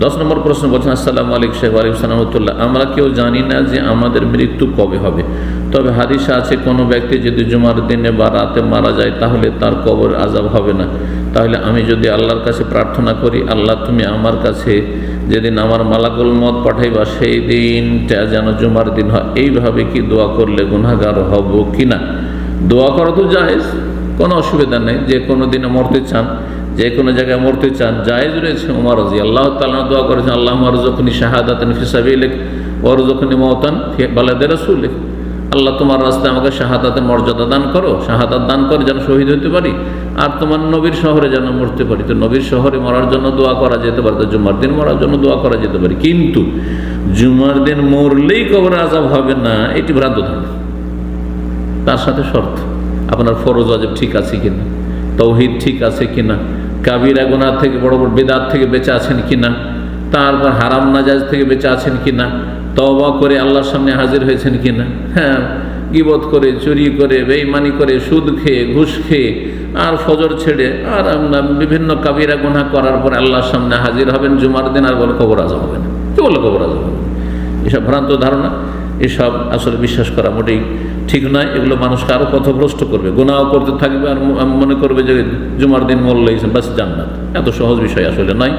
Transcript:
10 নম্বর প্রশ্ন বলছেন, আসসালামু আলাইকুম শেখ ওয়ালাইকুম সালাম রহমতুল্লাহ। আমরা কেউ জানি না যে আমাদের মৃত্যু কবে হবে, তবে হাদিসে আছে কোনো ব্যক্তি যদি জুমার দিনে বা রাতে মারা যায় তাহলে তার কবর আযাব হবে না। তাহলে আমি যদি আল্লাহর কাছে প্রার্থনা করি, আল্লাহ তুমি আমার কাছে যেদিন আমার মালাকুল মউত পাঠাইবা সেই দিনটা যেন জুমার দিন হয়, এইভাবে কি দোয়া করলে গুনাহগার হব কি না? দোয়া করা তো জায়েজ, কোনো অসুবিধা নেই। যে কোনো দিনে মরতে চান, যে কোনো জায়গায় মরতে চান, জায়েজ রয়েছে। ওমর রাদিয়াল্লাহু তাআলা দোয়া করেছেন, আল্লাহুম্মা রযুকনি শাহাদাতান ফি সাবিলিক ওয়ারযুকনি মাউতান ফি বালাদি রাসূলিক। আল্লাহ তোমার রাস্তায় আমাকে শাহাদাতের মর্যাদা দান করো, শাহাদাত দান করে যেন শহীদ হতে পারি, আর তোমার নবীর শহরে যেন মরতে পারি। তো নবীর শহরে মরার জন্য দোয়া করা যেতে পারে, তো জুমার দিন মরার জন্য দোয়া করা যেতে পারে। কিন্তু জুমার দিন মরলেই কবরে আযাব হবে না, এটি ভ্রান্ত ধারণা। তার সাথে শর্ত, আপনার ফরজ ওয়াজিব ঠিক আছে কিনা, তাওহীদ ঠিক আছে কিনা, কাবিরা গুনাহ থেকে বড় বড় বিদআত থেকে বেঁচে আছেন কিনা, তারপর হারাম নাজায়েজ থেকে বেঁচে আছেন কিনা, তওবা করে আল্লাহর সামনে হাজির হয়েছেন কিনা। হ্যাঁ, গীবত করে, চুরি করে, বেঈমানি করে, সুদ খেয়ে, ঘুষ খেয়ে, আর ফজর ছেড়ে, আর বিভিন্ন কাবিরা গুনাহ করার পর আল্লাহর সামনে হাজির হবেন জুমার দিন, আর বলে কবর আযাব হবে না। কি বলে কবর আযাব হবে? এসব ভ্রান্ত ধারণা, এসব আসলে বিশ্বাস করা মোটেই ঠিক নয়। এগুলো মানুষকে আরও পথভ্রষ্ট করবে, গুনাহ করতে থাকবে আর মনে করবে যে জুমার দিন মরলেই বাস জান্নাত। এত সহজ বিষয় আসলে নয়।